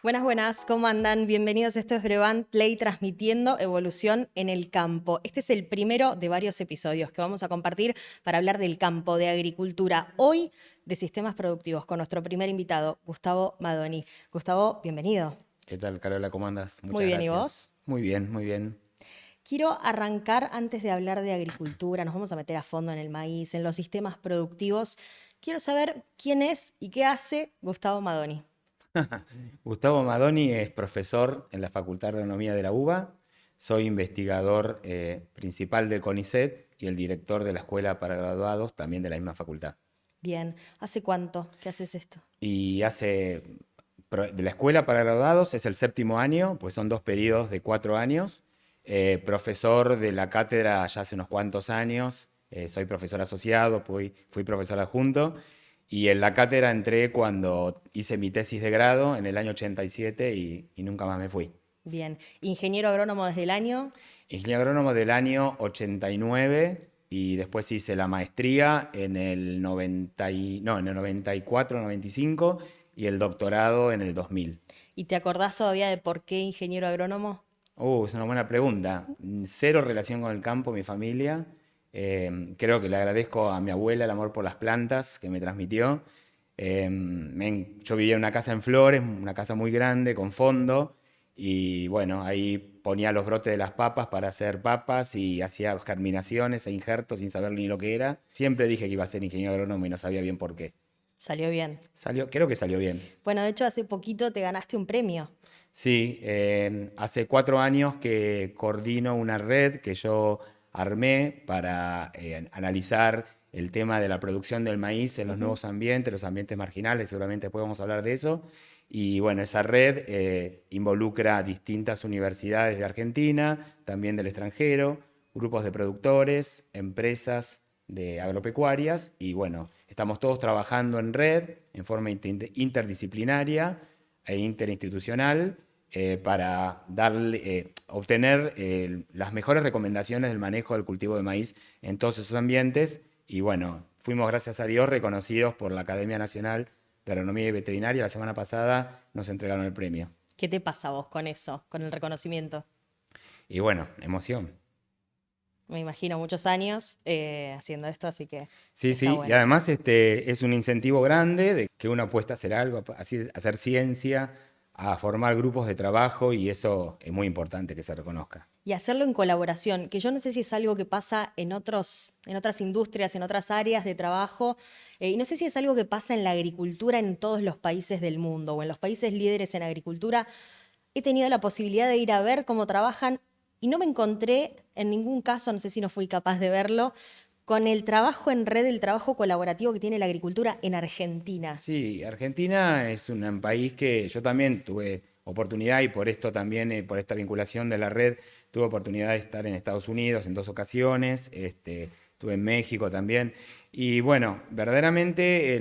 Buenas, buenas, ¿cómo andan? Bienvenidos, esto es Brevant Play transmitiendo evolución en el campo. Este es el primero de varios episodios que vamos a compartir para hablar del campo, de agricultura, hoy de sistemas productivos con nuestro primer invitado, Gustavo Madoni. Gustavo, bienvenido. ¿Qué tal, Carola? ¿Cómo andas? Muy Muchas bien, ¿y gracias. vos? Muy bien, muy bien. Quiero arrancar antes de hablar de agricultura, nos vamos a meter a fondo en el maíz, en los sistemas productivos. Quiero saber quién es y qué hace Gustavo Madoni. Gustavo Madoni es profesor en la Facultad de Agronomía de la UBA. Soy investigador principal del CONICET y el director de la Escuela para Graduados, también de la misma facultad. Bien, ¿hace cuánto que haces esto? Y de la Escuela para Graduados es el séptimo año, pues son 2 periodos de 4 años. Profesor de la cátedra ya hace unos cuantos años. Soy profesor asociado, fui profesor adjunto. Y en la cátedra entré cuando hice mi tesis de grado en el año 87 y nunca más me fui. Bien, ingeniero agrónomo desde el año. Ingeniero agrónomo del año 89 y después hice la maestría en el 90 no, en el 94, 95 y el doctorado en el 2000. ¿Y te acordás todavía de por qué ingeniero agrónomo? Es una buena pregunta. Cero relación con el campo, mi familia. Creo que le agradezco a mi abuela el amor por las plantas que me transmitió. Yo vivía en una casa en Flores, una casa muy grande, con fondo, y bueno, ahí ponía los brotes de las papas para hacer papas y hacía germinaciones e injertos sin saber ni lo que era. Siempre dije que iba a ser ingeniero agrónomo y no sabía bien por qué. Salió bien. Creo que salió bien. Bueno, de hecho, hace poquito te ganaste un premio. Sí, hace 4 años que coordino una red que yo armé para analizar el tema de la producción del maíz en los Ujú. nuevos ambientes, los ambientes marginales, seguramente después vamos a hablar de eso. Y bueno, esa red involucra a distintas universidades de Argentina, también del extranjero, grupos de productores, empresas de agropecuarias y bueno, estamos todos trabajando en red, en forma interdisciplinaria e interinstitucional para obtener las mejores recomendaciones del manejo del cultivo de maíz en todos esos ambientes. Y bueno, fuimos, gracias a Dios, reconocidos por la Academia Nacional de Agronomía y Veterinaria. La semana pasada nos entregaron el premio. ¿Qué te pasa a vos con eso, con el reconocimiento? Y bueno, emoción. Me imagino muchos años haciendo esto, así que Sí, está sí, y bueno. además es un incentivo grande de que uno apuesta a hacer algo, a hacer ciencia, a formar grupos de trabajo y eso es muy importante que se reconozca. Y hacerlo en colaboración, que yo no sé si es algo que pasa en otras industrias, en otras áreas de trabajo, y no sé si es algo que pasa en la agricultura en todos los países del mundo o en los países líderes en agricultura. He tenido la posibilidad de ir a ver cómo trabajan y no me encontré en ningún caso, no sé si no fui capaz de verlo, con el trabajo en red, el trabajo colaborativo que tiene la agricultura en Argentina. Sí, Argentina es un país que yo también tuve oportunidad y por esto también, por esta vinculación de la red, tuve oportunidad de estar en Estados Unidos en 2 ocasiones, estuve en México también. Y bueno, verdaderamente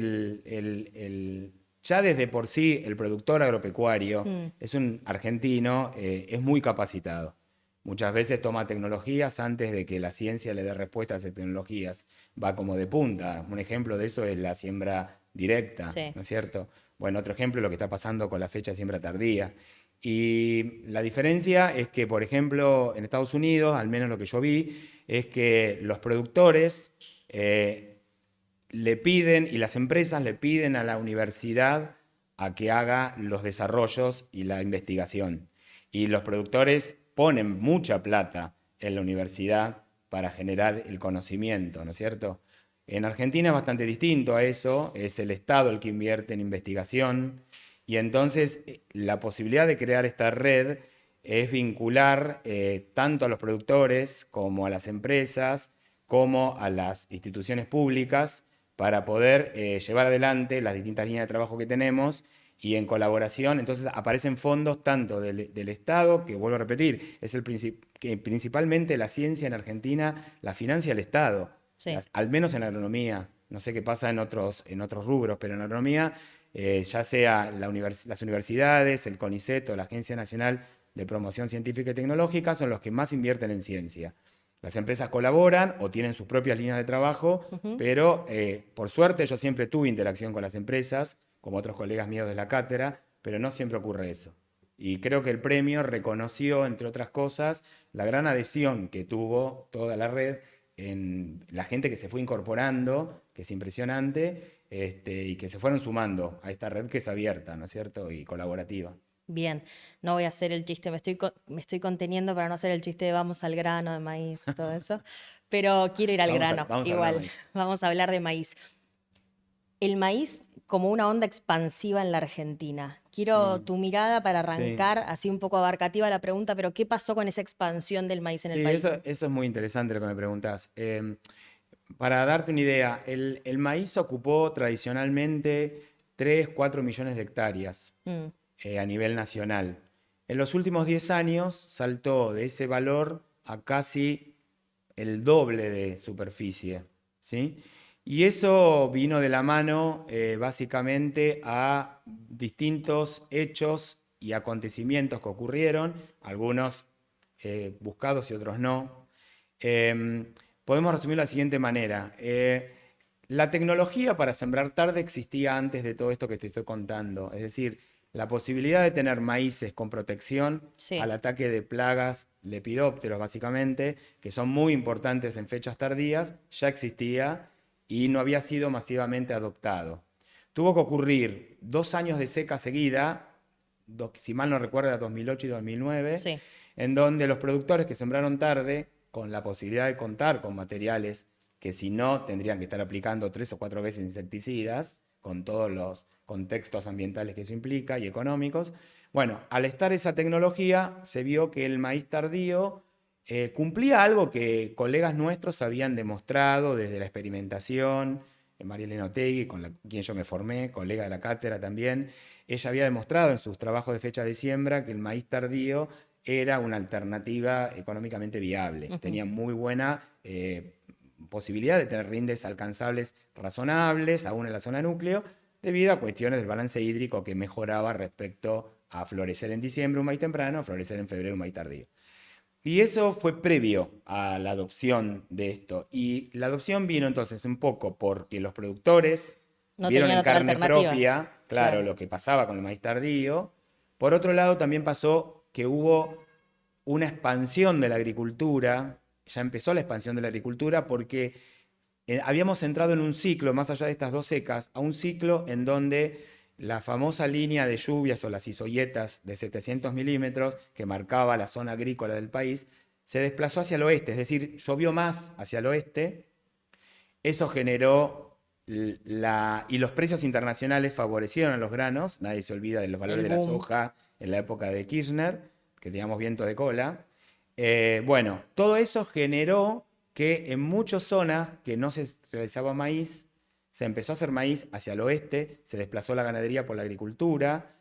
ya desde por sí el productor agropecuario Mm. es un argentino, es muy capacitado. Muchas veces toma tecnologías antes de que la ciencia le dé respuesta a esas tecnologías. Va como de punta. Un ejemplo de eso es la siembra directa, Sí. ¿no es cierto? Bueno, otro ejemplo es lo que está pasando con la fecha de siembra tardía. Y la diferencia es que, por ejemplo, en Estados Unidos, al menos lo que yo vi, es que los productores le piden y las empresas le piden a la universidad a que haga los desarrollos y la investigación. Y los productores ponen mucha plata en la universidad para generar el conocimiento, ¿no es cierto? En Argentina es bastante distinto a eso, es el Estado el que invierte en investigación y entonces la posibilidad de crear esta red es vincular tanto a los productores como a las empresas, como a las instituciones públicas para poder llevar adelante las distintas líneas de trabajo que tenemos y en colaboración, entonces aparecen fondos tanto del Estado, que vuelvo a repetir, es que principalmente la ciencia en Argentina la financia el Estado, Sí. al menos en agronomía, no sé qué pasa en otros rubros, pero en agronomía, ya sea las universidades, el CONICET o la Agencia Nacional de Promoción Científica y Tecnológica son los que más invierten en ciencia. Las empresas colaboran o tienen sus propias líneas de trabajo, Ujú. pero por suerte yo siempre tuve interacción con las empresas, como otros colegas míos de la cátedra, pero no siempre ocurre eso. Y creo que el premio reconoció, entre otras cosas, la gran adhesión que tuvo toda la red en la gente que se fue incorporando, que es impresionante, y que se fueron sumando a esta red que es abierta, ¿no es cierto? Y colaborativa. Bien, no voy a hacer el chiste, me estoy conteniendo para no hacer el chiste de vamos al grano de maíz, todo eso, pero quiero ir al grano, Vamos a hablar de igual, maíz. vamos a hablar de maíz. El maíz como una onda expansiva en la Argentina. Quiero Sí, tu mirada para sí. arrancar, así un poco abarcativa la pregunta, pero ¿qué pasó con esa expansión del maíz en el Sí, eso, país? eso es muy interesante lo que me preguntas. Para darte una idea, el maíz ocupó tradicionalmente 3, 4 millones de hectáreas Mm, a nivel nacional. En los últimos 10 años saltó de ese valor a casi el doble de superficie, ¿sí? Y eso vino de la mano básicamente a distintos hechos y acontecimientos que ocurrieron, algunos buscados y otros no. Eh, Podemos resumir de la siguiente manera. La tecnología para sembrar tarde existía antes de todo esto que te estoy contando. Es decir, la posibilidad de tener maíces con protección sí. al ataque de plagas, lepidópteros básicamente, que son muy importantes en fechas tardías, ya existía y no había sido masivamente adoptado. Tuvo que ocurrir 2 años de seca seguida, si mal no recuerdo, 2008 y 2009, Sí. en donde los productores que sembraron tarde, con la posibilidad de contar con materiales que si no tendrían que estar aplicando 3 o 4 veces insecticidas, con todos los contextos ambientales que eso implica y económicos. Bueno, al estar esa tecnología, se vio que el maíz tardío cumplía algo que colegas nuestros habían demostrado desde la experimentación, María Elena Otegui, quien yo me formé, colega de la cátedra también. Ella había demostrado en sus trabajos de fecha de siembra que el maíz tardío era una alternativa económicamente viable. Ujú. Tenía muy buena posibilidad de tener rindes alcanzables razonables, aún en la zona núcleo, debido a cuestiones del balance hídrico que mejoraba respecto a florecer en diciembre un maíz temprano, a florecer en febrero un maíz tardío. Y eso fue previo a la adopción de esto. Y la adopción vino entonces un poco porque los productores No vieron tenían en otra carne alternativa. propia, claro, Claro. lo que pasaba con el maíz tardío. Por otro lado, también pasó que hubo una expansión de la agricultura, ya empezó la expansión de la agricultura porque habíamos entrado en un ciclo, más allá de estas 2 secas, a un ciclo en donde la famosa línea de lluvias o las isoyetas de 700 milímetros que marcaba la zona agrícola del país, se desplazó hacia el oeste, es decir, llovió más hacia el oeste. Eso generó y los precios internacionales favorecieron a los granos, nadie se olvida de los valores El de la boom. soja en la época de Kirchner, que teníamos viento de cola. Bueno, todo eso generó que en muchas zonas que no se realizaba maíz, se empezó a hacer maíz hacia el oeste, se desplazó la ganadería por la agricultura,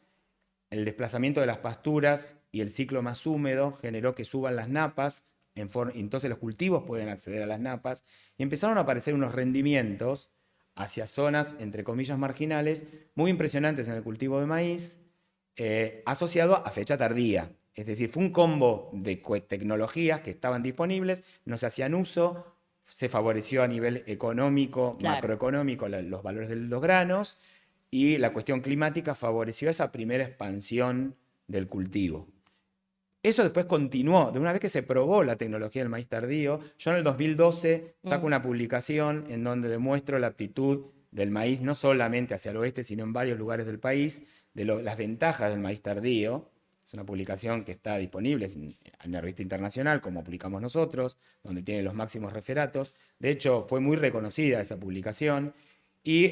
el desplazamiento de las pasturas y el ciclo más húmedo generó que suban las napas, entonces los cultivos pueden acceder a las napas, y empezaron a aparecer unos rendimientos hacia zonas, entre comillas, marginales, muy impresionantes en el cultivo de maíz, asociado a fecha tardía. Es decir, fue un combo de tecnologías que estaban disponibles, no se hacían uso, se favoreció a nivel económico, Claro. macroeconómico, los valores de los granos, y la cuestión climática favoreció esa primera expansión del cultivo. Eso después continuó, de una vez que se probó la tecnología del maíz tardío. Yo en el 2012 saco Mm, una publicación en donde demuestro la aptitud del maíz no solamente hacia el oeste, sino en varios lugares del país, de las ventajas del maíz tardío. Es una publicación que está disponible en la revista internacional, como publicamos nosotros, donde tiene los máximos referatos. De hecho, fue muy reconocida esa publicación. Y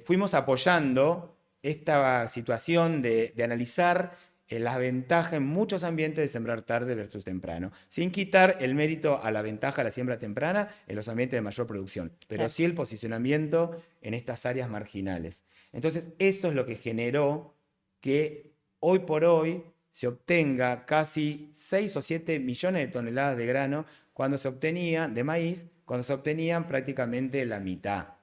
fuimos apoyando esta situación de analizar la ventaja en muchos ambientes de sembrar tarde versus temprano, sin quitar el mérito a la ventaja de la siembra temprana en los ambientes de mayor producción, pero claro. sí el posicionamiento en estas áreas marginales. Entonces, eso es lo que generó que hoy por hoy se obtenga casi 6 o 7 millones de toneladas de grano cuando se obtenía de maíz, cuando se obtenían prácticamente la mitad.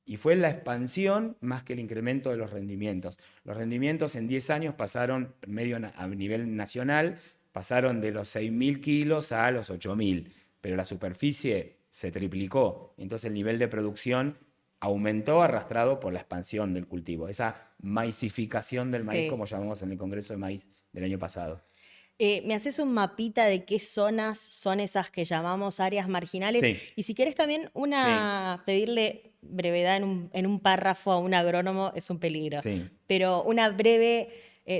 Y fue la expansión más que el incremento de los rendimientos. Los rendimientos en 10 años pasaron, medio a nivel nacional, pasaron de los 6.000 kilos a los 8.000, pero la superficie se triplicó. Entonces el nivel de producción aumentó arrastrado por la expansión del cultivo, esa maicificación del maíz, Sí. como llamamos en el Congreso de Maíz del año pasado. ¿Me haces un mapita de qué zonas son esas que llamamos áreas marginales? Sí, Y si querés también sí, pedirle brevedad en un párrafo a un agrónomo es un peligro, sí. pero una breve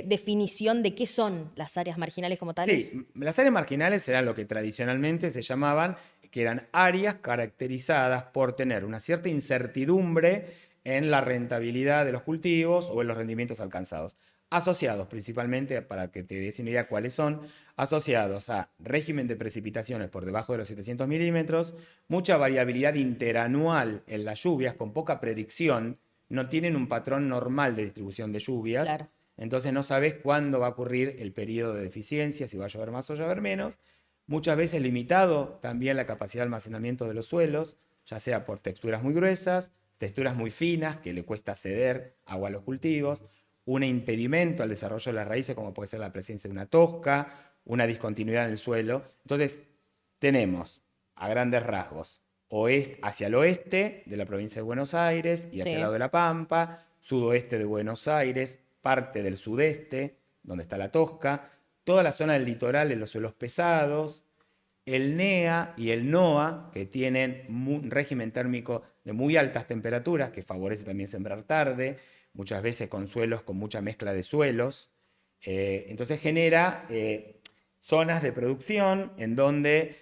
definición de qué son las áreas marginales como tales. Sí, las áreas marginales eran lo que tradicionalmente se llamaban, que eran áreas caracterizadas por tener una cierta incertidumbre en la rentabilidad de los cultivos o en los rendimientos alcanzados. Asociados principalmente, para que te des una idea cuáles son, asociados a régimen de precipitaciones por debajo de los 700 milímetros, mucha variabilidad interanual en las lluvias, con poca predicción, no tienen un patrón normal de distribución de lluvias, Claro. entonces no sabes cuándo va a ocurrir el periodo de deficiencia, si va a llover más o llover menos. Muchas veces limitado también la capacidad de almacenamiento de los suelos, ya sea por texturas muy gruesas, texturas muy finas, que le cuesta ceder agua a los cultivos, un impedimento al desarrollo de las raíces, como puede ser la presencia de una tosca, una discontinuidad en el suelo. Entonces, tenemos a grandes rasgos hacia el oeste de la provincia de Buenos Aires y hacia el Sí. lado de La Pampa, sudoeste de Buenos Aires, parte del sudeste, donde está la Tosca, toda la zona del litoral en los suelos pesados, el NEA y el NOA, que tienen un régimen térmico de muy altas temperaturas, que favorece también sembrar tarde, muchas veces con suelos con mucha mezcla de suelos. Entonces genera zonas de producción en donde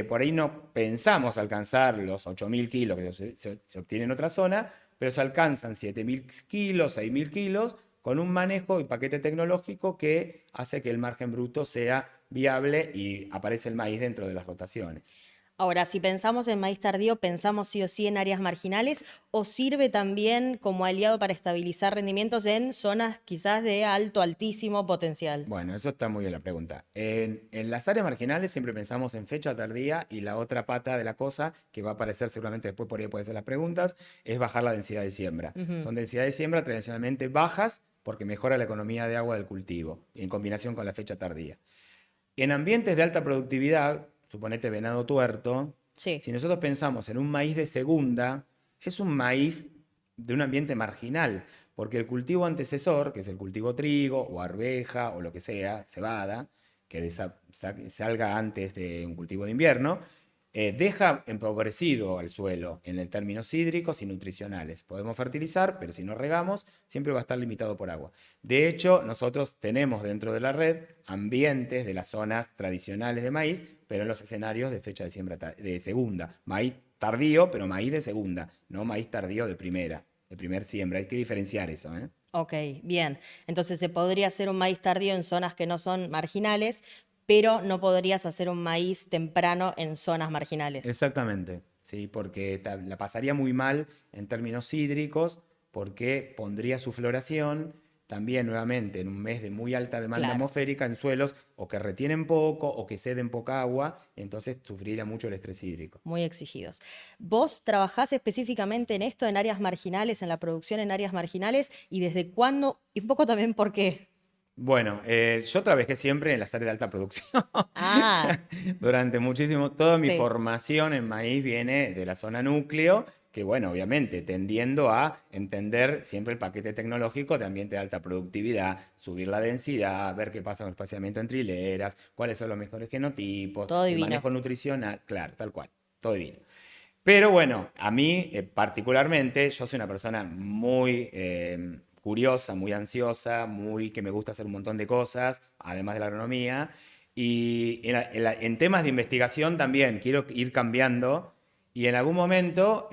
por ahí no pensamos alcanzar los 8.000 kilos que se obtienen en otra zona, pero se alcanzan 7.000 kilos, 6.000 kilos, con un manejo y paquete tecnológico que hace que el margen bruto sea viable y aparece el maíz dentro de las rotaciones. Ahora, si pensamos en maíz tardío, ¿pensamos sí o sí en áreas marginales o sirve también como aliado para estabilizar rendimientos en zonas quizás de alto, altísimo potencial? Bueno, eso está muy bien la pregunta. En las áreas marginales siempre pensamos en fecha tardía y la otra pata de la cosa, que va a aparecer seguramente después por ahí puede ser las preguntas, es bajar la densidad de siembra. Ujú. Son densidades de siembra tradicionalmente bajas porque mejora la economía de agua del cultivo, en combinación con la fecha tardía. En ambientes de alta productividad, suponete venado tuerto, Sí, si nosotros pensamos en un maíz de segunda, es un maíz de un ambiente marginal, porque el cultivo antecesor, que es el cultivo trigo o arveja o lo que sea, cebada, que salga antes de un cultivo de invierno, deja empobrecido al suelo en el términos hídricos y nutricionales. Podemos fertilizar, pero si no regamos, siempre va a estar limitado por agua. De hecho, nosotros tenemos dentro de la red ambientes de las zonas tradicionales de maíz, pero en los escenarios de fecha de siembra de segunda. Maíz tardío, pero maíz de segunda, no maíz tardío de primera, de primer siembra. Hay que diferenciar eso, ¿eh? ok, bien. Entonces se podría hacer un maíz tardío en zonas que no son marginales, pero no podrías hacer un maíz temprano en zonas marginales. Exactamente, sí, porque la pasaría muy mal en términos hídricos, porque pondría su floración también nuevamente en un mes de muy alta demanda Claro. atmosférica en suelos o que retienen poco o que ceden poca agua, entonces sufriría mucho el estrés hídrico. Muy exigidos. ¿Vos trabajás específicamente en esto, en áreas marginales, en la producción en áreas marginales? ¿Y desde cuándo? Y un poco también por qué. Bueno, yo trabajé siempre en las áreas de alta producción. Ah, Durante muchísimo, toda mi sí, formación en maíz viene de la zona núcleo, que bueno, obviamente tendiendo a entender siempre el paquete tecnológico de ambiente de alta productividad, subir la densidad, ver qué pasa con el espaciamiento entre hileras, cuáles son los mejores genotipos, todo el divino. manejo nutricional, claro, tal cual, todo divino. Pero bueno, a mí particularmente, yo soy una persona muy curiosa, muy ansiosa, muy que me gusta hacer un montón de cosas, además de la agronomía. Y en temas de investigación también quiero ir cambiando. Y en algún momento,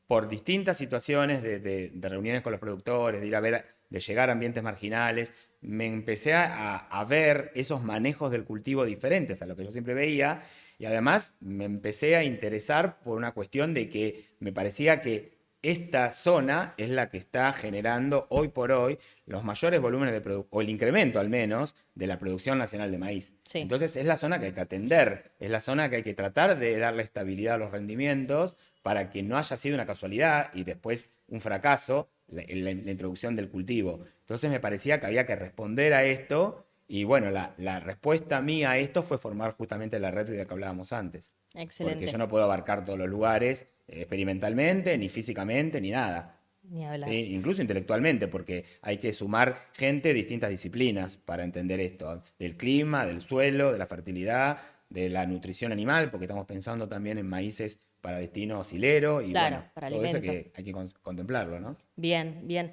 por distintas situaciones de reuniones con los productores, de ir a ver, de llegar a ambientes marginales, me empecé a ver esos manejos del cultivo diferentes a lo que yo siempre veía y además me empecé a interesar por una cuestión de que me parecía que esta zona es la que está generando hoy por hoy los mayores volúmenes de producción, o el incremento al menos, de la producción nacional de maíz. Sí. Entonces es la zona que hay que atender, es la zona que hay que tratar de darle estabilidad a los rendimientos para que no haya sido una casualidad y después un fracaso la introducción del cultivo. Entonces me parecía que había que responder a esto y bueno, la respuesta mía a esto fue formar justamente la red de la que hablábamos antes. Porque yo Excelente. no puedo abarcar todos los lugares experimentalmente, ni físicamente, ni nada. Ni hablar. ¿Sí? Incluso intelectualmente, porque hay que sumar gente de distintas disciplinas para entender esto, del clima, del suelo, de la fertilidad, de la nutrición animal, porque estamos pensando también en maíces para destino silero y Claro, bueno, para todo eso alimento. hay que contemplarlo, ¿no? Bien, bien.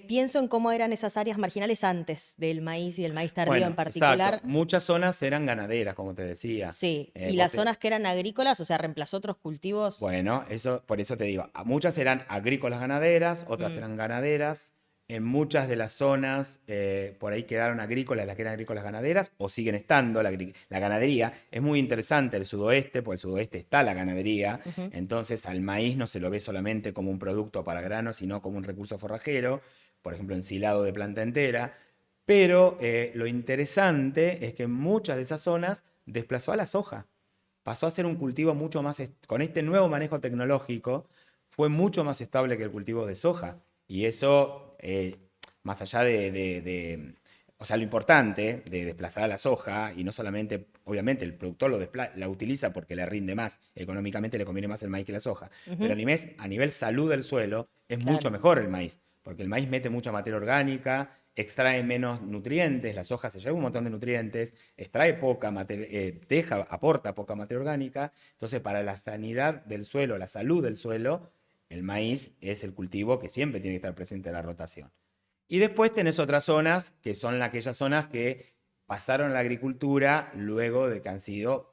Pienso en cómo eran esas áreas marginales antes del maíz y del maíz tardío en Bueno, exacto. particular. Muchas zonas eran ganaderas, como te decía. Sí, y Vos las zonas que eran agrícolas, o sea, reemplazó otros cultivos. Bueno, eso, por eso te digo, muchas eran agrícolas ganaderas, otras Mm, eran ganaderas. En muchas de las zonas por ahí quedaron agrícolas, las que eran agrícolas ganaderas, o siguen estando la ganadería. Es muy interesante el sudoeste, porque el sudoeste está la ganadería. ujú. Entonces al maíz no se lo ve solamente como un producto para granos, sino como un recurso forrajero, por ejemplo, ensilado de planta entera. Pero lo interesante es que muchas de esas zonas desplazó a la soja. Pasó a ser un cultivo mucho más, con este nuevo manejo tecnológico, fue mucho más estable que el cultivo de soja. Y eso, más allá o sea, lo importante de desplazar a la soja, y no solamente, obviamente, el productor la utiliza porque le rinde más, económicamente le conviene más el maíz que la soja, pero Ujú, a nivel salud del suelo es mucho claro. mejor el maíz, porque el maíz mete mucha materia orgánica, extrae menos nutrientes, la soja se lleva un montón de nutrientes, extrae poca materia, aporta poca materia orgánica, entonces para la sanidad del suelo, la salud del suelo, el maíz es el cultivo que siempre tiene que estar presente en la rotación. Y después tenés otras zonas que son aquellas zonas que pasaron a la agricultura luego de que han sido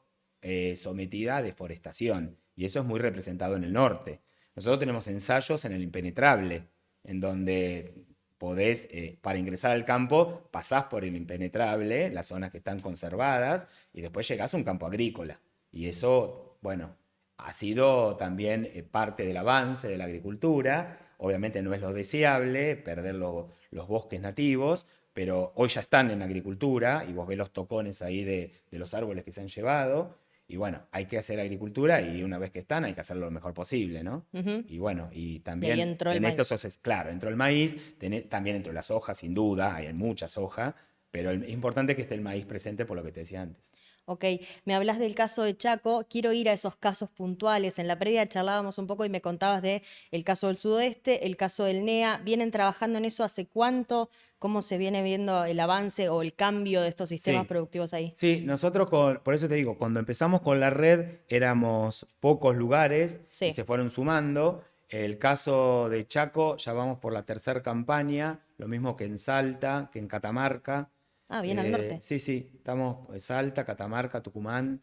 sometidas a deforestación. Y eso es muy representado en el norte. Nosotros tenemos ensayos en el impenetrable, en donde podés, para ingresar al campo, pasás por el impenetrable, las zonas que están conservadas, y después llegás a un campo agrícola. Y eso, bueno, ha sido también parte del avance de la agricultura. Obviamente no es lo deseable perder los bosques nativos, pero hoy ya están en agricultura y vos ves los tocones ahí de los árboles que se han llevado. Y bueno, hay que hacer agricultura y una vez que están hay que hacerlo lo mejor posible, ¿no? Ujú. Y bueno, y Y ahí también entró el en esto, maíz. claro, entró el maíz, también entró la soja, sin duda, hay mucha soja, pero es importante que esté el maíz presente por lo que te decía antes. Ok, me hablas del caso de Chaco, quiero ir a esos casos puntuales. En la previa charlábamos un poco y me contabas de el caso del sudoeste, el caso del NEA. ¿Vienen trabajando en eso hace cuánto? ¿Cómo se viene viendo el avance o el cambio de estos sistemas Sí, productivos ahí? sí, nosotros por eso te digo, cuando empezamos con la red éramos pocos lugares y Sí. se fueron sumando. El caso de Chaco, ya vamos por la tercera campaña, lo mismo que en Salta, que en Catamarca. Ah, bien al norte. Sí, sí, estamos en Salta, Catamarca, Tucumán,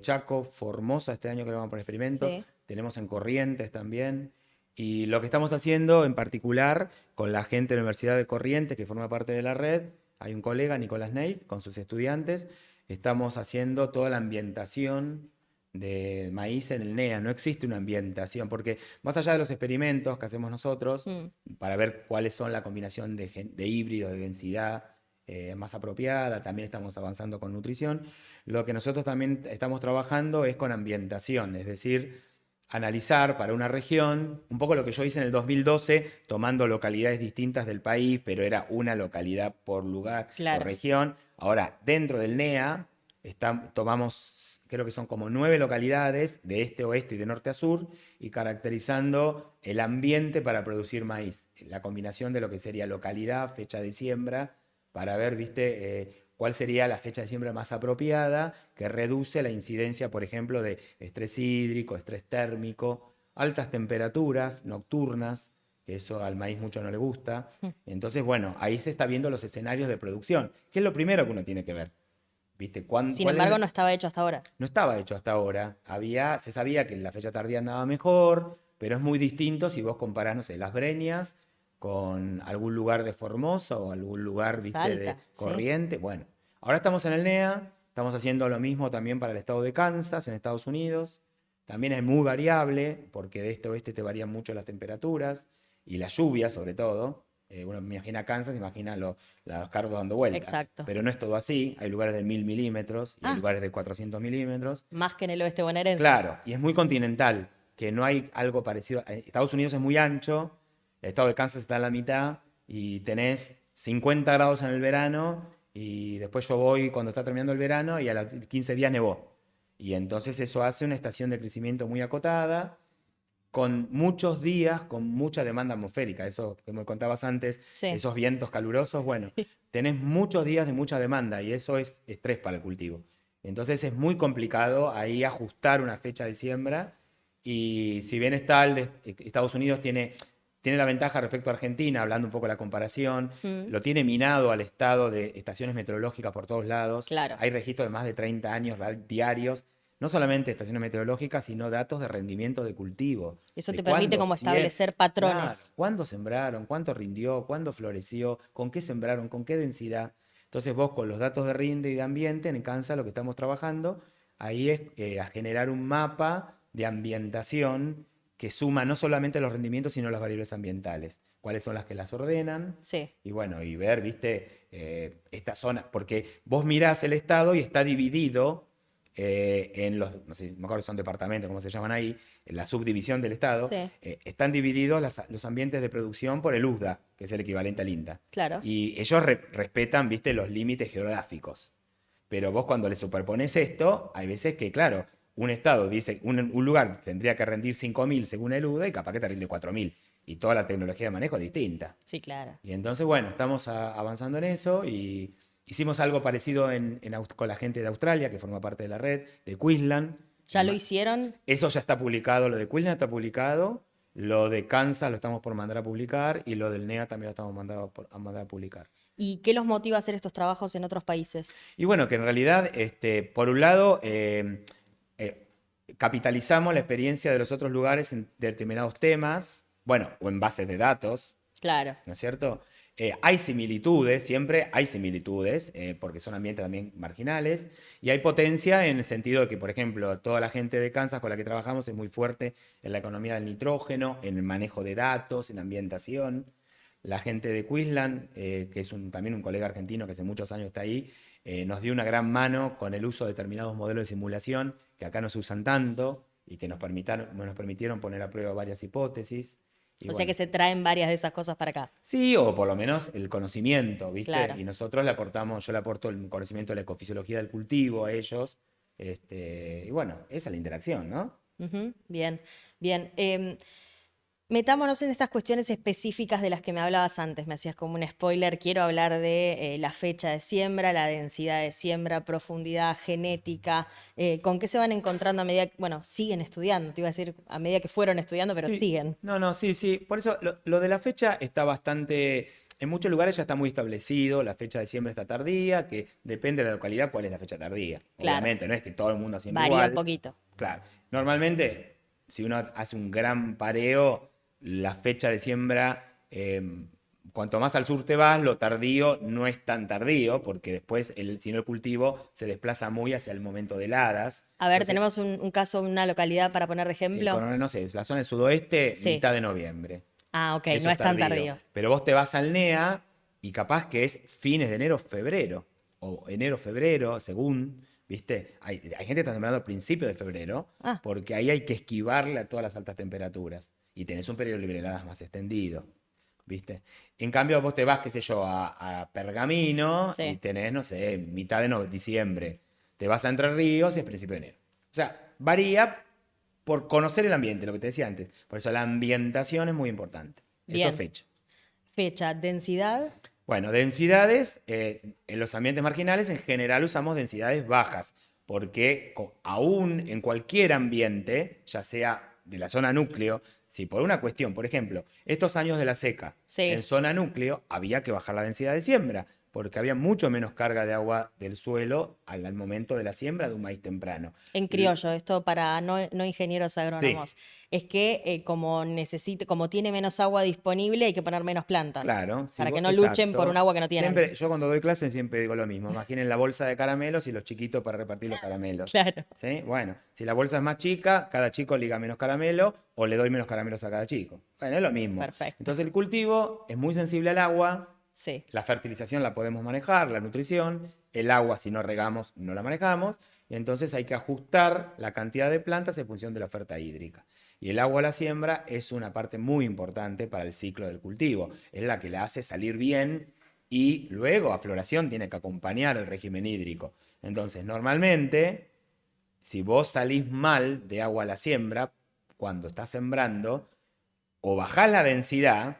Chaco, Formosa, este año que vamos por experimentos. Sí. Tenemos en Corrientes también. Y lo que estamos haciendo en particular con la gente de la Universidad de Corrientes, que forma parte de la red, hay un colega, Nicolás Ney, con sus estudiantes, estamos haciendo toda la ambientación de maíz en el NEA. No existe una ambientación, porque más allá de los experimentos que hacemos nosotros, Mm. para ver cuáles son la combinación de híbridos, de densidad más apropiada, también estamos avanzando con nutrición. Lo que nosotros también estamos trabajando es con ambientación, es decir, analizar para una región, un poco lo que yo hice en el 2012, tomando localidades distintas del país, pero era una localidad por lugar, por Claro. región. Ahora, dentro del NEA, tomamos, creo que son como 9 localidades, de este a oeste y de norte a sur, y caracterizando el ambiente para producir maíz. La combinación de lo que sería localidad, fecha de siembra, para ver, viste, cuál sería la fecha de siembra más apropiada, que reduce la incidencia, por ejemplo, de estrés hídrico, estrés térmico, altas temperaturas nocturnas, que eso al maíz mucho no le gusta. Entonces, bueno, ahí se está viendo los escenarios de producción, que es lo primero que uno tiene que ver. ¿Viste? Sin embargo, no estaba hecho hasta ahora. No estaba hecho hasta ahora. Se sabía que la fecha tardía andaba mejor, pero es muy distinto si vos comparás, no sé, las Breñas con algún lugar de Formosa o algún lugar, viste, de Salta, sí. Corriente. Bueno, ahora estamos en el NEA, estamos haciendo lo mismo también para el estado de Kansas, en Estados Unidos. También es muy variable, porque de este a oeste te varían mucho las temperaturas y la lluvia, sobre todo. Uno imagina Kansas, imagina los cardos dando vueltas. Exacto. Pero no es todo así. Hay lugares de 1000 milímetros y hay Ah, lugares de 400 milímetros. más que en el oeste bonaerense. Claro, y es muy continental, que no hay algo parecido. Estados Unidos es muy ancho, el estado de Kansas está en la mitad y tenés 50 grados en el verano y después yo voy cuando está terminando el verano y a los 15 días nevó. Y entonces eso hace una estación de crecimiento muy acotada con muchos días, con mucha demanda atmosférica, eso que me contabas antes, Sí. esos vientos calurosos, bueno, tenés muchos días de mucha demanda y eso es estrés para el cultivo. Entonces es muy complicado ahí ajustar una fecha de siembra y si bien está Estados Unidos tiene la ventaja respecto a Argentina, hablando un poco de la comparación, lo tiene minado al estado de estaciones meteorológicas por todos lados, Claro. hay registros de más de 30 años diarios, no solamente estaciones meteorológicas, sino datos de rendimiento de cultivo. Eso De te permite como establecer patrones. Claro, cuándo sembraron, cuánto rindió, cuándo floreció, con qué sembraron, con qué densidad. Entonces vos con los datos de rinde y de ambiente, en Kansas lo que estamos trabajando, ahí es a generar un mapa de ambientación que suma no solamente los rendimientos, sino las variables ambientales. Cuáles son las que las ordenan. Sí. Y bueno, y ver, viste, esta zona, porque vos mirás el estado y está dividido en los, no sé, me acuerdo son departamentos, como se llaman ahí, en la subdivisión del estado, Sí. están divididos los ambientes de producción por el USDA, que es el equivalente al INTA. Claro. Y ellos respetan, viste, los límites geográficos. Pero vos cuando le superpones esto, hay veces que, claro, un estado dice, un lugar tendría que rendir 5.000 según el USDA y capaz que te rinde 4.000. Y toda la tecnología de manejo es distinta. Sí, claro. Y entonces, bueno, estamos avanzando en eso y hicimos algo parecido con la gente de Australia, que forma parte de la red, de Queensland. ¿Ya lo hicieron? Eso ya está publicado, lo de Queensland está publicado, lo de Kansas lo estamos por mandar a publicar y lo del NEA también lo estamos a mandar a publicar. ¿Y qué los motiva a hacer estos trabajos en otros países? Y bueno, que en realidad, por un lado, capitalizamos la experiencia de los otros lugares en determinados temas, bueno, o en bases de datos, Claro. ¿no es cierto? Hay similitudes, siempre hay similitudes, porque son ambientes también marginales, y hay potencia en el sentido de que, por ejemplo, toda la gente de Kansas con la que trabajamos es muy fuerte en la economía del nitrógeno, en el manejo de datos, en ambientación. La gente de Queensland, que es también un colega argentino que hace muchos años está ahí, nos dio una gran mano con el uso de determinados modelos de simulación que acá no se usan tanto y que nos permitieron poner a prueba varias hipótesis. Y O sea bueno, que se traen varias de esas cosas para acá. sí, o por lo menos el conocimiento, ¿viste? Claro. Y nosotros yo le aporto el conocimiento de la ecofisiología del cultivo a ellos. Y bueno, esa es la interacción, ¿no? Ujú. Bien, bien. Metámonos en estas cuestiones específicas de las que me hablabas antes. Me hacías como un spoiler. Quiero hablar de la fecha de siembra, la densidad de siembra, profundidad genética. ¿Con qué se van encontrando a medida que, bueno, siguen estudiando? Te iba a decir a medida que fueron estudiando, pero Sí. siguen. No, no, sí, sí. Por eso lo de la fecha está bastante. En muchos lugares ya está muy establecido, la fecha de siembra está tardía, que depende de la localidad cuál es la fecha tardía. Claro. Obviamente, no es que todo el mundo siempre Varía igual. un poquito. Claro. Normalmente, si uno hace un gran pareo, la fecha de siembra, cuanto más al sur te vas, lo tardío no es tan tardío, porque después, si no el cultivo se desplaza muy hacia el momento de heladas. A ver, Entonces, tenemos un caso, una localidad para poner de sí, ejemplo. no sé, la zona del sudoeste, Sí. mitad de noviembre. Ah, ok, Eso no es tan tardío. Pero vos te vas al NEA y capaz que es fines de enero, febrero. O enero, febrero, según, ¿viste? Hay gente que está sembrando a principios de febrero, Ah. porque ahí hay que esquivarle a todas las altas temperaturas. Y tenés un periodo libre de heladas más extendido, ¿viste? En cambio, vos te vas, qué sé yo, a Pergamino Sí. y tenés, no sé, mitad de diciembre. Te vas a Entre Ríos y es principio de enero. O sea, varía por conocer el ambiente, lo que te decía antes. Por eso la ambientación es muy importante. Eso Bien. es fecha. Fecha, densidad. Bueno, densidades, en los ambientes marginales en general usamos densidades bajas, porque aún en cualquier ambiente, ya sea de la zona núcleo, si por una cuestión, por ejemplo, estos años de la seca, Sí. en zona núcleo había que bajar la densidad de siembra, porque había mucho menos carga de agua del suelo al momento de la siembra de un maíz temprano. En criollo, esto para no ingenieros agrónomos. Sí. Es que como tiene menos agua disponible, hay que poner menos plantas. Claro, si Para que vos- no luchen exacto. por un agua que no tienen. Siempre, yo cuando doy clases siempre digo lo mismo. Imaginen la bolsa de caramelos y los chiquitos para repartir los caramelos. Claro. ¿Sí? Bueno, si la bolsa es más chica, cada chico liga menos caramelo o le doy menos caramelos a cada chico. Bueno, es lo mismo. Perfecto. Entonces el cultivo es muy sensible al agua, Sí. la fertilización la podemos manejar, la nutrición, el agua si no regamos no la manejamos, y entonces hay que ajustar la cantidad de plantas en función de la oferta hídrica. Y el agua a la siembra es una parte muy importante para el ciclo del cultivo, es la que la hace salir bien y luego a floración tiene que acompañar el régimen hídrico. Entonces normalmente, si vos salís mal de agua a la siembra, cuando estás sembrando, o bajás la densidad,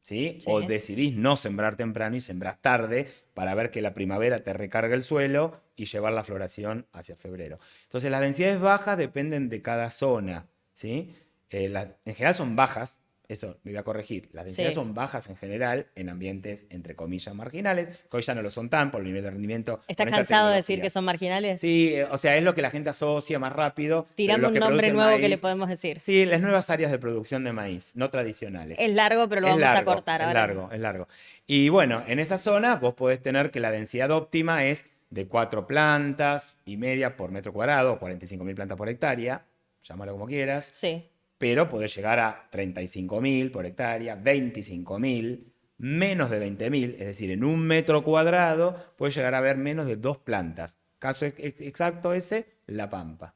¿sí? Sí. O decidís no sembrar temprano y sembrás tarde para ver que la primavera te recargue el suelo y llevar la floración hacia febrero. Entonces las densidades bajas dependen de cada zona, ¿sí? En general son bajas, eso me voy a corregir, las densidades Sí. son bajas en general en ambientes entre comillas marginales, que hoy ya no lo son tan por el nivel de rendimiento. ¿Estás con esta cansado de decir tecnología. que son marginales? Sí, o sea, es lo que la gente asocia más rápido, pero Tirame los un que nombre producen nuevo que le maíz. podemos decir. Sí, las nuevas áreas de producción de maíz, no tradicionales. Es largo, pero lo Es vamos a largo, cortar es ahora. largo, es largo. Y bueno, en esa zona vos podés tener que la densidad óptima es de 4 plantas y media por metro cuadrado, 45.000 plantas por hectárea, llámalo como quieras, Sí. pero podés llegar a 35.000 por hectárea, 25.000, menos de 20.000, es decir, en un metro cuadrado puedes llegar a haber menos de 2 plantas. Caso exacto ese, La Pampa.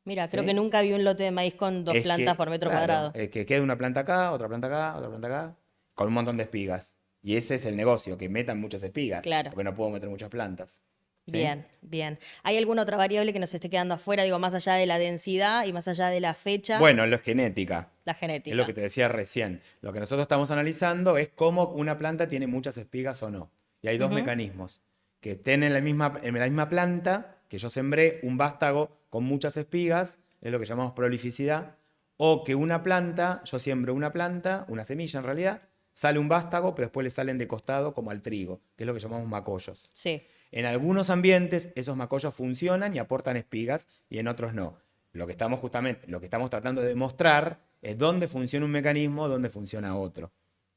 Mira, creo ¿Sí? que nunca vi un lote de maíz con 2 Es plantas que, por metro claro, cuadrado. es que quede una planta acá, otra planta acá, otra planta acá, con un montón de espigas. Y ese es el negocio, que metan muchas espigas, Claro. porque no puedo meter muchas plantas. ¿Sí? Bien, bien. ¿Hay alguna otra variable que nos esté quedando afuera? Digo, más allá de la densidad y más allá de la fecha, Bueno, lo genética. la Es genética. lo que te decía recién. Lo que nosotros estamos analizando es cómo una planta tiene muchas espigas o no. Y hay dos Ujú. mecanismos. Que estén en la misma planta, que yo sembré un vástago con muchas espigas, es lo que llamamos prolificidad. O que una planta, yo siembro una planta, una semilla en realidad, sale un vástago, pero después le salen de costado como al trigo, que es lo que llamamos macollos. Sí, En algunos ambientes esos macollos funcionan y aportan espigas y en otros no. Lo que estamos tratando de demostrar es dónde funciona un mecanismo, dónde funciona otro.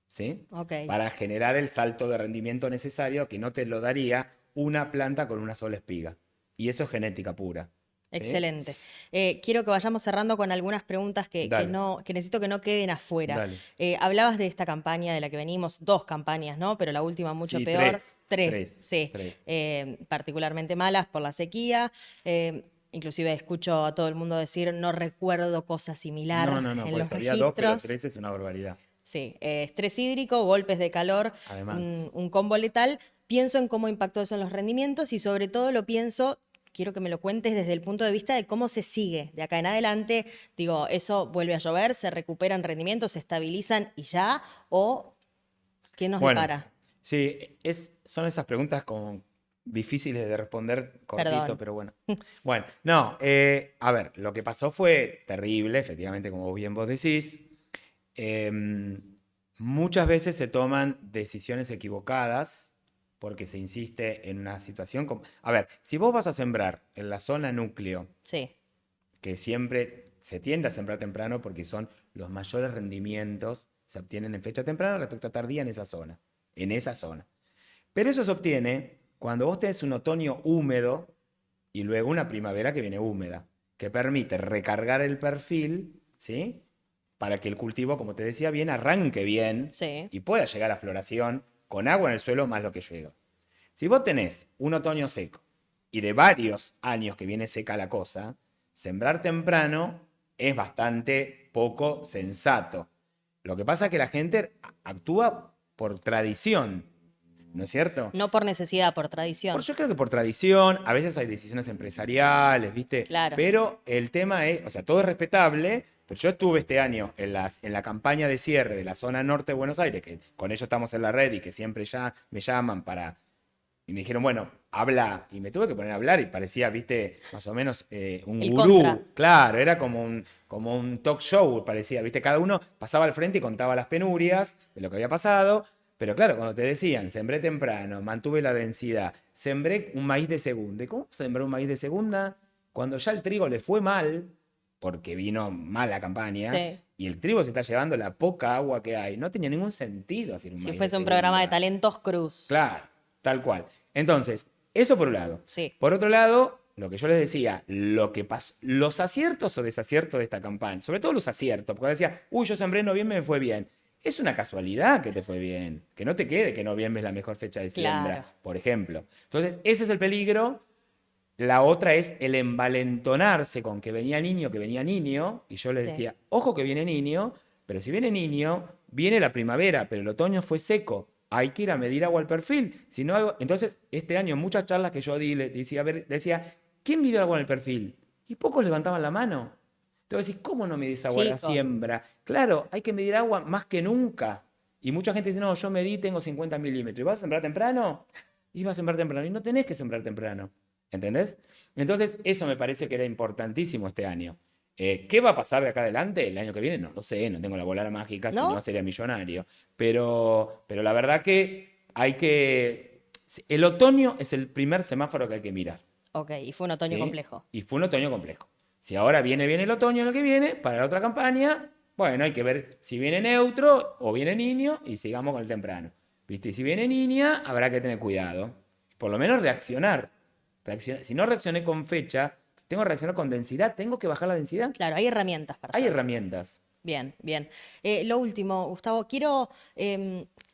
¿Sí? ok. Para generar el salto de rendimiento necesario que no te lo daría una planta con una sola espiga. Y eso es genética pura. ¿Sí? Excelente. Quiero que vayamos cerrando con algunas preguntas Dale. que necesito que no queden afuera. Dale. Hablabas de esta campaña de la que venimos, 2 campañas, ¿no? Pero la última mucho Sí, peor. tres. 3, sí. Tres. Particularmente malas por la sequía. Inclusive escucho a todo el mundo decir, no recuerdo cosa similar No, en por los eso había 2, pero registros. 3 es una barbaridad. Sí, estrés hídrico, golpes de calor, Además. un combo letal. Pienso en cómo impactó eso en los rendimientos y sobre todo lo pienso, quiero que me lo cuentes desde el punto de vista de cómo se sigue de acá en adelante. Digo, ¿eso vuelve a llover? ¿Se recuperan rendimientos? ¿Se estabilizan y ya? ¿O qué nos Bueno, depara? sí, son esas preguntas como difíciles de responder cortito, Perdón. pero bueno. Bueno, no, a ver, lo que pasó fue terrible, efectivamente, como bien vos decís. Muchas veces se toman decisiones equivocadas porque se insiste en una situación como... A ver, si vos vas a sembrar en la zona núcleo, Sí, que siempre se tiende a sembrar temprano porque son los mayores rendimientos se obtienen en fecha temprana respecto a tardía en esa zona. En esa zona. Pero eso se obtiene cuando vos tenés un otoño húmedo y luego una primavera que viene húmeda, que permite recargar el perfil, ¿sí? Para que el cultivo, como te decía bien, arranque bien sí. y pueda llegar a floración con agua en el suelo más lo que llega. Si vos tenés un otoño seco y de varios años que viene seca la cosa, sembrar temprano es bastante poco sensato. Lo que pasa es que la gente actúa por tradición, ¿no es cierto? No por necesidad, por tradición. Yo creo que por tradición, a veces hay decisiones empresariales, ¿viste? Claro. Pero el tema es, o sea, todo es respetable, pero yo estuve este año en la campaña de cierre de la zona norte de Buenos Aires, que con ellos estamos en la red y que siempre ya me llaman para... Y me dijeron, bueno, habla. Y me tuve que poner a hablar y parecía, viste, más o menos un El gurú. contra. Claro, era como un talk show, parecía, viste, cada uno pasaba al frente y contaba las penurias de lo que había pasado. Pero claro, cuando te decían, sembré temprano, mantuve la densidad, sembré un maíz de segunda. ¿Y cómo sembré un maíz de segunda? Cuando ya el trigo le fue mal, porque vino mal la campaña, Sí. y el trigo se está llevando la poca agua que hay, no tenía ningún sentido hacer un Si maíz fuese de un programa de segunda. talentos cruz. Claro, tal cual. Entonces, eso por un lado. Sí. Por otro lado, lo que yo les decía, los aciertos o desaciertos de esta campaña, sobre todo los aciertos, porque decía, uy, yo sembré en noviembre y me fue bien. Es una casualidad que te fue bien. Que no te quede que noviembre es la mejor fecha de siembra, Claro. por ejemplo. Entonces, ese es el peligro. La otra es el envalentonarse con que venía niño, y yo les Sí. decía, ojo que viene niño, pero si viene niño, viene la primavera, pero el otoño fue seco. Hay que ir a medir agua al perfil. Si no, entonces, este año, en muchas charlas que yo di, decía, ¿quién midió agua en el perfil? Y pocos levantaban la mano. Entonces decís, ¿cómo no medís agua a la Chicos. siembra? Claro, hay que medir agua más que nunca. Y mucha gente dice, no, yo medí, tengo 50 milímetros. ¿Y vas a sembrar temprano? Y vas a sembrar temprano. Y no tenés que sembrar temprano. ¿Entendés? Entonces, eso me parece que era importantísimo este año. ¿Qué va a pasar de acá adelante el año que viene? No lo sé, no tengo la bola mágica, si no ¿No? sería millonario. Pero la verdad que hay que... El otoño es el primer semáforo que hay que mirar. Ok, y fue un otoño ¿Sí? complejo. Y fue un otoño complejo. Si ahora viene bien el otoño lo que viene, para la otra campaña, bueno, hay que ver si viene neutro o viene niño y sigamos con el temprano. ¿Viste? Y si viene niña, habrá que tener cuidado. Por lo menos reaccionar. Si no reaccioné con fecha, tengo que reaccionar con densidad, tengo que bajar la densidad. Claro, hay herramientas para Hay hacerlo. herramientas. Bien, bien. Lo último, Gustavo, quiero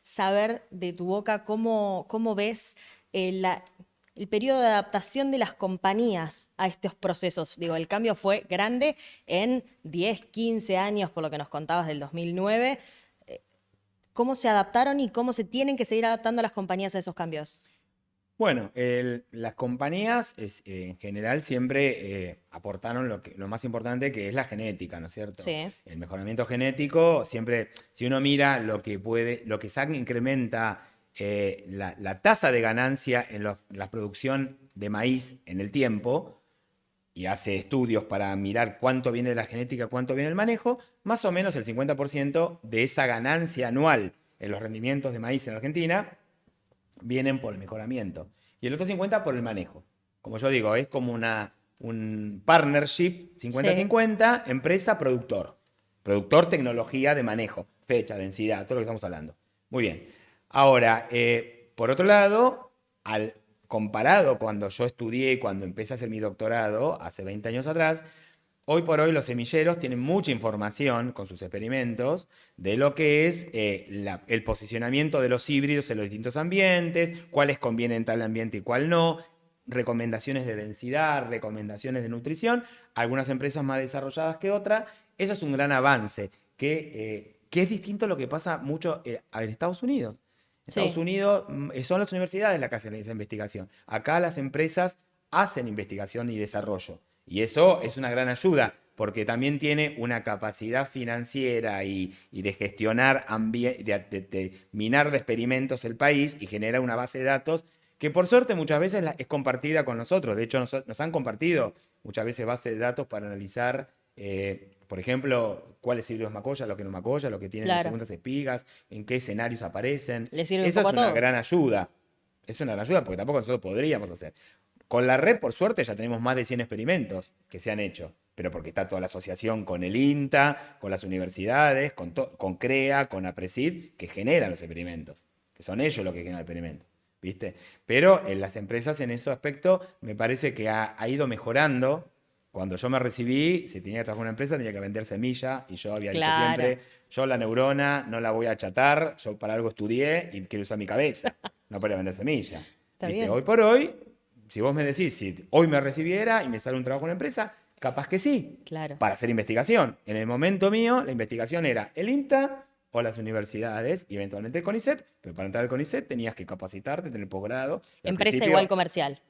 saber de tu boca cómo ves el periodo de adaptación de las compañías a estos procesos. Digo, el cambio fue grande en 10, 15 años, por lo que nos contabas del 2009. ¿Cómo se adaptaron y cómo se tienen que seguir adaptando las compañías a esos cambios? Bueno, las compañías en general siempre aportaron lo más importante que es la genética, ¿no es cierto? Sí, El mejoramiento genético, siempre, si uno mira lo que SAC incrementa la tasa de ganancia en la producción de maíz en el tiempo, y hace estudios para mirar cuánto viene de la genética, cuánto viene del manejo, más o menos el 50% de esa ganancia anual en los rendimientos de maíz en Argentina vienen por el mejoramiento. Y el otro 50 por el manejo. Como yo digo, es como un partnership sí. 50-50, empresa-productor. Productor, tecnología de manejo, fecha, densidad, todo lo que estamos hablando. Muy bien. Ahora, por otro lado, comparado cuando yo estudié, cuando empecé a hacer mi doctorado, hace 20 años atrás, hoy por hoy los semilleros tienen mucha información con sus experimentos de lo que es el posicionamiento de los híbridos en los distintos ambientes, cuáles convienen en tal ambiente y cuál no, recomendaciones de densidad, recomendaciones de nutrición, algunas empresas más desarrolladas que otras. Eso es un gran avance, que es distinto a lo que pasa mucho en Estados Unidos. En Estados Sí. Unidos son las universidades las que hacen esa investigación. Acá las empresas hacen investigación y desarrollo. Y eso es una gran ayuda, porque también tiene una capacidad financiera y de gestionar, de minar de experimentos el país y genera una base de datos que por suerte muchas veces es compartida con nosotros. De hecho, nos han compartido muchas veces bases de datos para analizar, por ejemplo, cuáles híbridos macoya, lo que no macoya, lo que tienen en Claro. segundas espigas, en qué escenarios aparecen. Le sirve un Eso poco es a una todos. gran ayuda. Es una gran ayuda porque tampoco nosotros podríamos hacer. Con la red, por suerte, ya tenemos más de 100 experimentos que se han hecho, pero porque está toda la asociación con el INTA, con las universidades, con CREA, con APRESID, que generan los experimentos, que son ellos los que generan el experimento, ¿viste? Pero en las empresas en ese aspecto me parece que ha ido mejorando. Cuando yo me recibí, si tenía que trabajar en una empresa, tenía que vender semilla y yo había dicho Claro. siempre, yo la neurona no la voy a achatar, yo para algo estudié y quiero usar mi cabeza, no para vender semilla. Está ¿Viste? bien. Hoy por hoy, si vos me decís, si hoy me recibiera y me sale un trabajo en una empresa, capaz que sí, Claro. para hacer investigación. En el momento mío, la investigación era el INTA o las universidades y eventualmente el CONICET, pero para entrar al CONICET tenías que capacitarte, tener posgrado. Y al Empresa igual principio, comercial.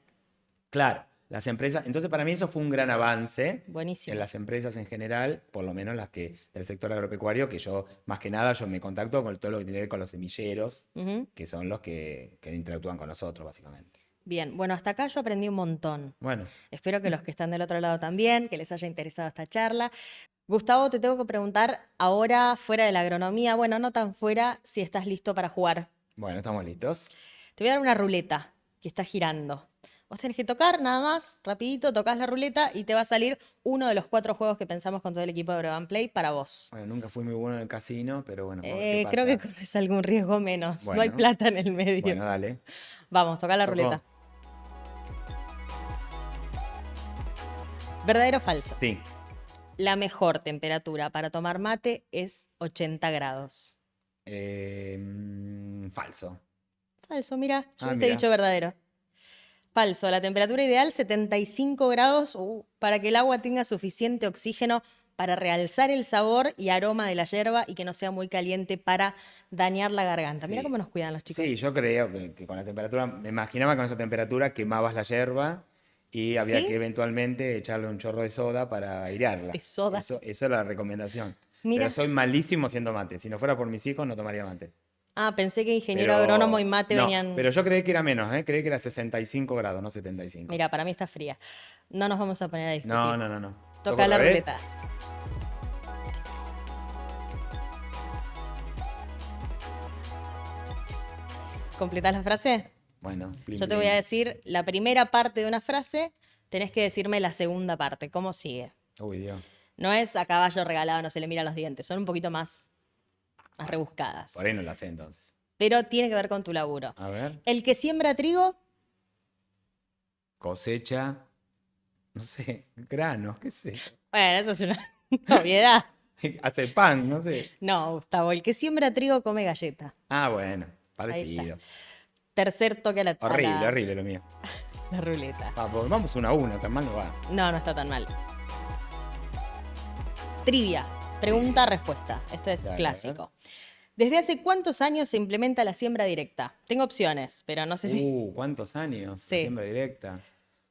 claro, las empresas, entonces para mí eso fue un gran avance en Buenísimo. las empresas en general, por lo menos las que del sector agropecuario, que yo más que nada yo me contacto con todo lo que tiene que ver con los semilleros, Ujú. que son los que interactúan con nosotros básicamente. Bien, bueno, hasta acá yo aprendí un montón. Bueno, Espero que los que están del otro lado también, que les haya interesado esta charla. Gustavo, te tengo que preguntar ahora, fuera de la agronomía, bueno, no tan fuera, si estás listo para jugar. bueno, estamos listos. Te voy a dar una ruleta que está girando. Vos tenés que tocar nada más, rapidito, tocas la ruleta y te va a salir uno de los 4 juegos que pensamos con todo el equipo de Brogan Play para vos. Bueno, nunca fui muy bueno en el casino, pero bueno, vamos a ver qué Creo que pasa. corres algún riesgo menos. No hay Bueno, plata en el medio. bueno, dale. Vamos, toca la Tocó. ruleta. ¿Verdadero o falso? Sí. La mejor temperatura para tomar mate es 80 grados. Falso. Falso, mira, yo Ah, hubiese mira. dicho verdadero. Falso, la temperatura ideal 75 grados para que el agua tenga suficiente oxígeno para realzar el sabor y aroma de la yerba y que no sea muy caliente para dañar la garganta. Mira cómo Sí. nos cuidan los chicos. Sí, yo creo que con la temperatura, me imaginaba que con esa temperatura quemabas la yerba y había ¿Sí? que eventualmente echarle un chorro de soda para airearla. De soda. Eso es la recomendación. Mira. Pero soy malísimo haciendo mate. Si no fuera por mis hijos, no tomaría mate. Ah, pensé que ingeniero Pero- agrónomo y mate no, venían... pero yo creí que era menos, ¿eh? Creí que era 65 grados, no 75. Mira, para mí está fría. No nos vamos a poner a discutir. No. Toca la otra vez? ruleta. ¿Completás la frase? Bueno, Yo te voy a decir la primera parte de una frase, tenés que decirme la segunda parte. ¿Cómo sigue? Uy, Dios. No es a caballo regalado, no se le miran los dientes. Son un poquito más rebuscadas. Por ahí no la sé entonces. Pero tiene que ver con tu laburo. A ver. El que siembra trigo, Cosecha. No sé. Granos, qué sé. bueno, eso es una obviedad. Hace pan, no sé. No, Gustavo, el que siembra trigo come galleta. Ah, bueno. Ahí Parecido. Tercer toque a la, Horrible, horrible lo mío. la ruleta. Pues vamos 1-1, tan mal no va. No, no está tan mal. Trivia. Pregunta-respuesta. Esto es Dale, a clásico. ¿Desde hace cuántos años se implementa la siembra directa? Tengo opciones, pero no sé si... ¿Cuántos años? Sí. La siembra directa.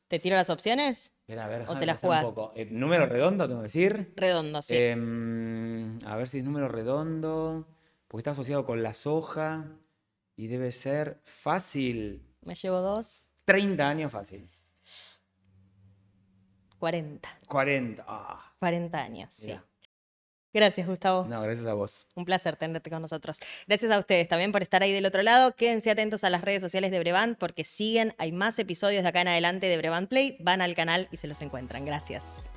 ¿Te tiro las opciones? Espera, a ver, ¿O déjame te la pensar un jugás? poco. ¿Número redondo, tengo que decir? Redondo, sí. A ver si es número redondo. Porque está asociado con la soja. Y debe ser fácil. Me llevo 2. 30 años fácil. 40. 40. 40 años, sí. Mira. Gracias, Gustavo. No, gracias a vos. Un placer tenerte con nosotros. Gracias a ustedes también por estar ahí del otro lado. Quédense atentos a las redes sociales de Brevant porque siguen, hay más episodios de acá en adelante de Brevant Play. Van al canal y se los encuentran. Gracias.